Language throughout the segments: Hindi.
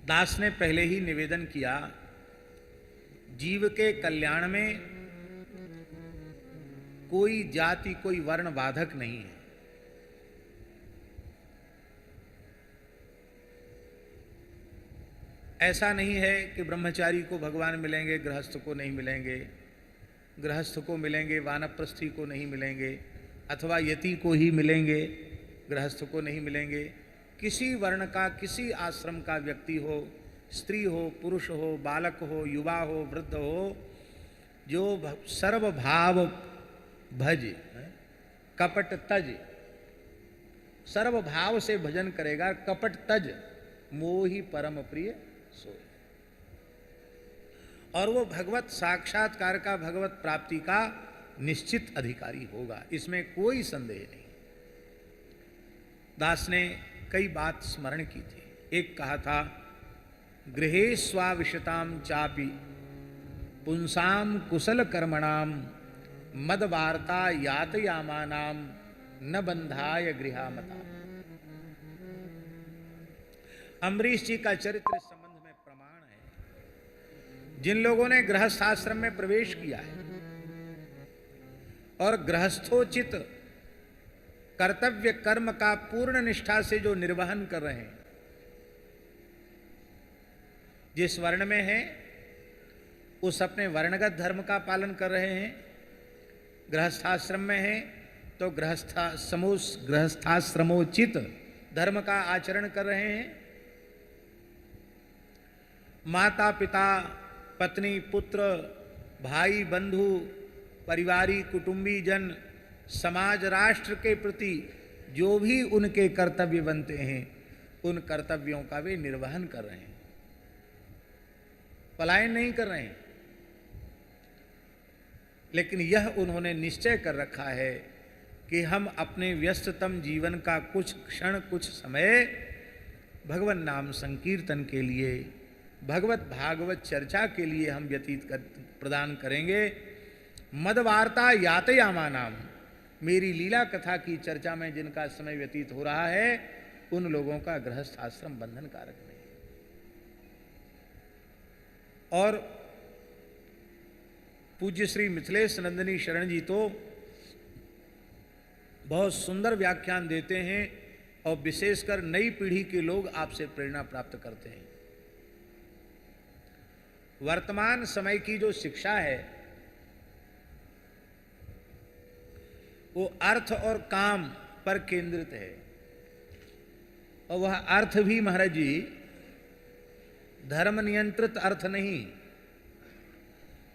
दास ने पहले ही निवेदन किया, जीव के कल्याण में कोई जाति कोई वर्ण बाधक नहीं है। ऐसा नहीं है कि ब्रह्मचारी को भगवान मिलेंगे, गृहस्थ को नहीं मिलेंगे, गृहस्थ को मिलेंगे वानप्रस्थी को नहीं मिलेंगे, अथवा यति को ही मिलेंगे, गृहस्थ को नहीं मिलेंगे। किसी वर्ण का, किसी आश्रम का व्यक्ति हो, स्त्री हो, पुरुष हो, बालक हो, युवा हो, वृद्ध हो, जो सर्वभाव भज कपट तज, सर्वभाव से भजन करेगा, कपट तज मोहि परम प्रिय सोय, और वो भगवत साक्षात्कार का, भगवत प्राप्ति का निश्चित अधिकारी होगा, इसमें कोई संदेह नहीं। दास ने कई बात स्मरण की थी। एक कहा था, गृहे स्वाविशताम चापि पुंसाम कुशल कर्मणाम मद वार्ता यातयामानाम न बंधाय गृहामता। अम्बरीश जी का चरित्र इस संबंध में प्रमाण है। जिन लोगों ने गृहस्थाश्रम में प्रवेश किया है और गृहस्थोचित कर्तव्य कर्म का पूर्ण निष्ठा से जो निर्वहन कर रहे हैं, जिस वर्ण में हैं उस अपने वर्णगत धर्म का पालन कर रहे हैं, गृहस्थाश्रम में हैं तो गृहस्थाश्रमोचित धर्म का आचरण कर रहे हैं, माता पिता पत्नी पुत्र भाई बंधु परिवारी कुटुंबी जन समाज राष्ट्र के प्रति जो भी उनके कर्तव्य बनते हैं उन कर्तव्यों का वे निर्वहन कर रहे हैं, पलायन नहीं कर रहे हैं। लेकिन यह उन्होंने निश्चय कर रखा है कि हम अपने व्यस्ततम जीवन का कुछ क्षण कुछ समय भगवान नाम संकीर्तन के लिए, भगवत भागवत चर्चा के लिए हम व्यतीत प्रदान करेंगे। मदवार्ता यातयामानाम, मेरी लीला कथा की चर्चा में जिनका समय व्यतीत हो रहा है उन लोगों का गृहस्थ आश्रम बंधन कारक नहीं। और पूज्य श्री मिथिलेश नंदिनी शरण जी तो बहुत सुंदर व्याख्यान देते हैं और विशेषकर नई पीढ़ी के लोग आपसे प्रेरणा प्राप्त करते हैं। वर्तमान समय की जो शिक्षा है वो अर्थ और काम पर केंद्रित है, और वह अर्थ भी महाराज जी धर्म नियंत्रित अर्थ नहीं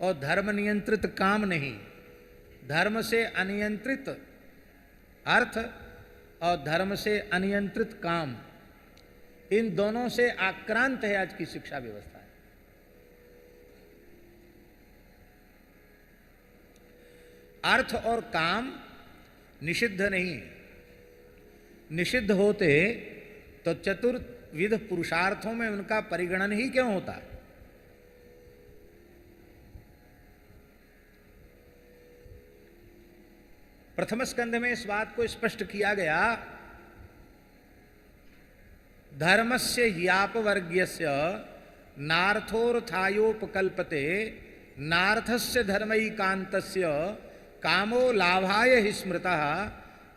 और धर्म नियंत्रित काम नहीं, धर्म से अनियंत्रित अर्थ और धर्म से अनियंत्रित काम, इन दोनों से आक्रांत है आज की शिक्षा व्यवस्था। अर्थ और काम निषिद्ध नहीं, निषिद्ध होते तो चतुर्विध पुरुषार्थों में उनका परिगणन ही क्यों होता। प्रथम स्कंध में इस बात को स्पष्ट किया गया, धर्मस्य ह्यापवर्ग्यस्य नार्थोर्थायोपकल्पते नार्थस्य धर्मैकान्तस्य कामो लाभाय हि स्मृतः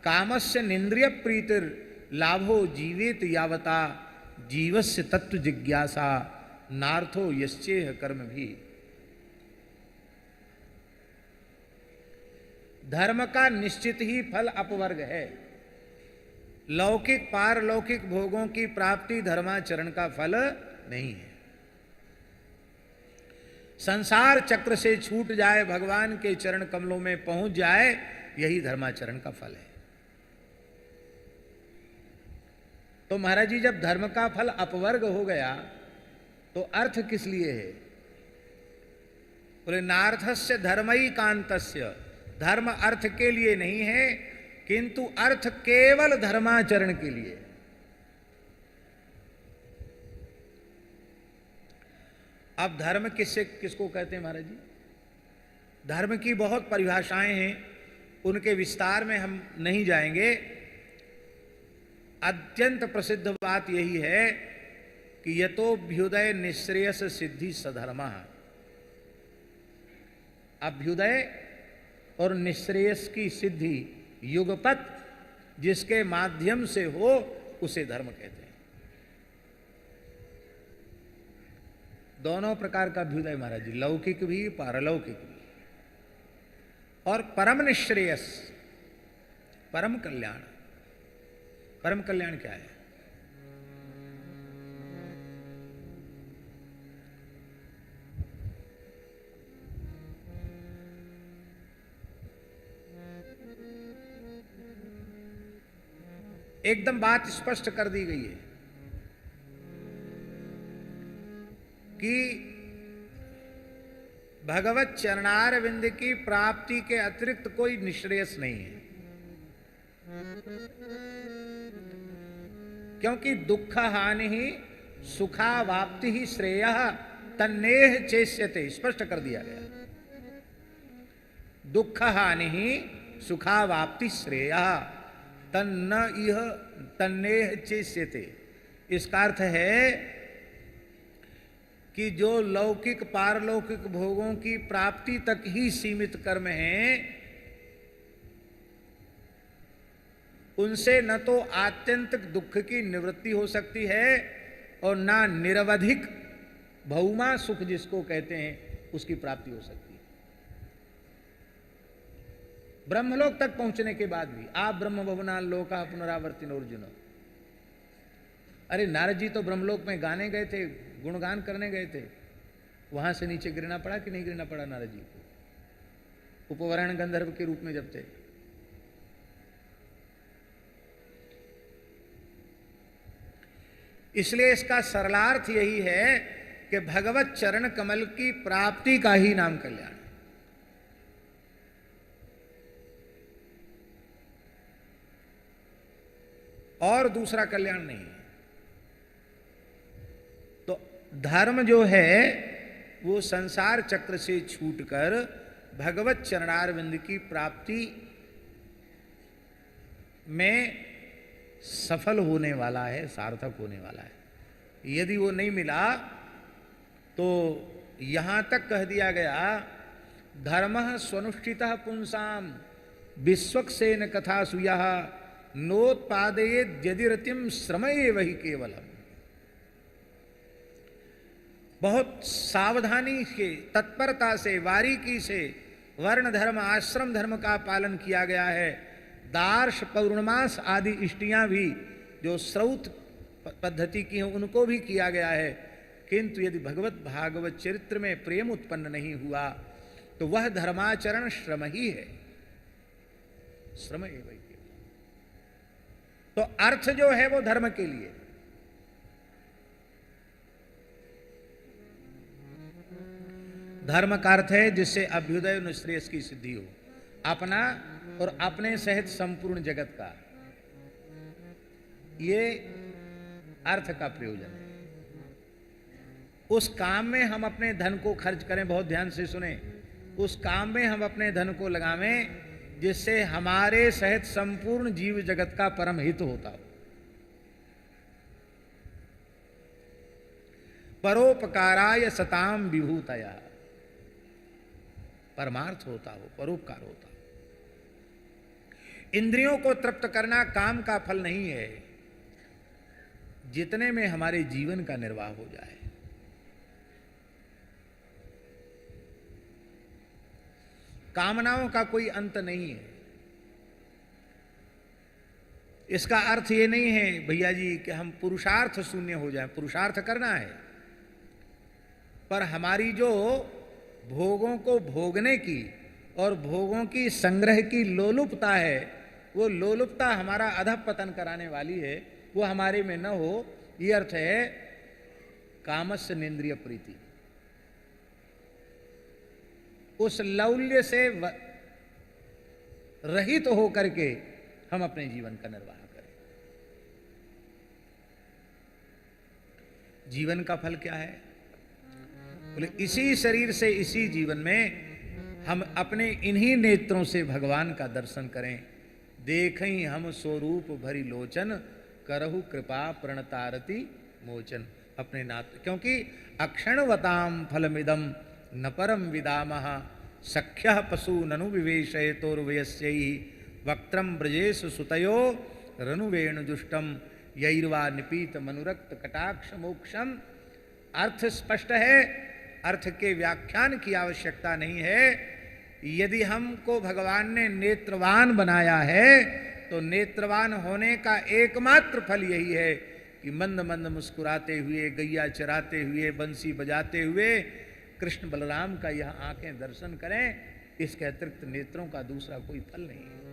कामस्य निन्द्रिय प्रीतिर लाभो जीवेत यावता जीवस्य तत्व जिज्ञासा नार्थो यश्चेह कर्म भी। धर्म का निश्चित ही फल अपवर्ग है। लौकिक पारलौकिक भोगों की प्राप्ति धर्माचरण का फल नहीं है। संसार चक्र से छूट जाए, भगवान के चरण कमलों में पहुंच जाए, यही धर्माचरण का फल है। तो महाराज जी जब धर्म का फल अपवर्ग हो गया तो अर्थ किस लिए है? बोले नार्थस्य धर्मैकान्तस्य, धर्म अर्थ के लिए नहीं है किंतु अर्थ केवल धर्माचरण के लिए। अब धर्म किसको कहते हैं महाराज जी? धर्म की बहुत परिभाषाएं हैं, उनके विस्तार में हम नहीं जाएंगे। अत्यंत प्रसिद्ध बात यही है कि यतोभ्युदय निःश्रेयस सिद्धि सधर्म, अभ्युदय और निःश्रेयस की सिद्धि युगपत जिसके माध्यम से हो उसे धर्म कहते हैं। दोनों प्रकार का अभ्युदय महाराज जी, लौकिक भी पारलौकिक भी, और परम निःश्रेयस, परम कल्याण। परम कल्याण क्या है? एकदम बात स्पष्ट कर दी गई है कि भगवत चरणारविंद की प्राप्ति के अतिरिक्त कोई निःश्रेयस नहीं है, क्योंकि दुख हानि ही सुखावाप्ति ही श्रेय तन्नेह चेष्यते, स्पष्ट कर दिया गया। दुख हानि ही सुखावाप्ति श्रेय तन्न इह तन्नेह चेष्यते। इसका अर्थ है कि जो लौकिक पारलौकिक भोगों की प्राप्ति तक ही सीमित कर्म हैं, उनसे न तो आत्यंतिक दुख की निवृत्ति हो सकती है और ना निरवधिक भौमा सुख जिसको कहते हैं उसकी प्राप्ति हो सकती है। ब्रह्मलोक तक पहुंचने के बाद भी आप ब्रह्म भवना लोका पुनरावर्तिन अर्जुन। अरे नारद जी तो ब्रह्मलोक में गाने गए थे, गुणगान करने गए थे, वहां से नीचे गिरना पड़ा कि नहीं गिरना पड़ा नारद जी को, उपवरण गंधर्व के रूप में जब थे। इसलिए इसका सरलार्थ यही है कि भगवत चरण कमल की प्राप्ति का ही नाम कल्याण। और दूसरा कल्याण नहीं है। तो धर्म जो है वो संसार चक्र से छूटकर भगवत चरणारविंद की प्राप्ति में सफल होने वाला है, सार्थक होने वाला है। यदि वो नहीं मिला तो यहां तक कह दिया गया, धर्मः स्वनुष्ठितः पुंसाम विश्वक्सेन कथा सुयः नोत्पादयेत् यदि रतिम श्रमएव हि केवलम। बहुत सावधानी से, तत्परता से, बारीकी से वर्ण धर्म आश्रम धर्म का पालन किया गया है। दार्श पौर्णमास आदि इष्टियां भी जो श्रौत पद्धति की हैं उनको भी किया गया है, किंतु यदि भगवत भागवत चरित्र में प्रेम उत्पन्न नहीं हुआ तो वह धर्माचरण श्रम ही है, श्रम एवं। तो अर्थ जो है वो धर्म के लिए, धर्म का अर्थ है जिससे अभ्युदय निःश्रेयस की सिद्धि हो, अपना और अपने सहित संपूर्ण जगत का, ये अर्थ का प्रयोजन है। उस काम में हम अपने धन को खर्च करें, बहुत ध्यान से सुने, उस काम में हम अपने धन को लगावें जिससे हमारे सहित संपूर्ण जीव जगत का परम हित होता हो, परोपकाराय सताम विभूतया, परमार्थ होता हो, परोपकार होता हो। इंद्रियों को तृप्त करना काम का फल नहीं है, जितने में हमारे जीवन का निर्वाह हो जाए। कामनाओं का कोई अंत नहीं है। इसका अर्थ ये नहीं है भैया जी कि हम पुरुषार्थ शून्य हो जाएं, पुरुषार्थ करना है, पर हमारी जो भोगों को भोगने की और भोगों की संग्रह की लोलुपता है, वो लोलुपता हमारा अधःपतन कराने वाली है, वो हमारे में न हो। ये अर्थ है कामस्य नेन्द्रिय प्रीति। उस लौल्य से रहित हो करके हम अपने जीवन का निर्वाह करें। जीवन का फल क्या है? बोले इसी शरीर से, इसी जीवन में हम अपने इन्हीं नेत्रों से भगवान का दर्शन करें। देखें हम स्वरूप भरी लोचन, करहु कृपा प्रणतारति मोचन। अपने नाथ, क्योंकि अक्षणवताम फलमिदम न परम विदामः सख्यः पशु ननु विवेशयतोर्वयस्यै वक्त्रम ब्रजेश सुतयो रनुवेणुजुष्टम यैर्वा निपीत मनुरक्त कटाक्ष मोक्षम। अर्थ स्पष्ट है, अर्थ के व्याख्यान की आवश्यकता नहीं है। यदि हमको भगवान ने नेत्रवान बनाया है तो नेत्रवान होने का एकमात्र फल यही है कि मंद मंद मुस्कुराते हुए, गैया चराते हुए, बंसी बजाते हुए कृष्ण बलराम का यह आंखें दर्शन करें। इसके अतिरिक्त नेत्रों का दूसरा कोई फल नहीं है।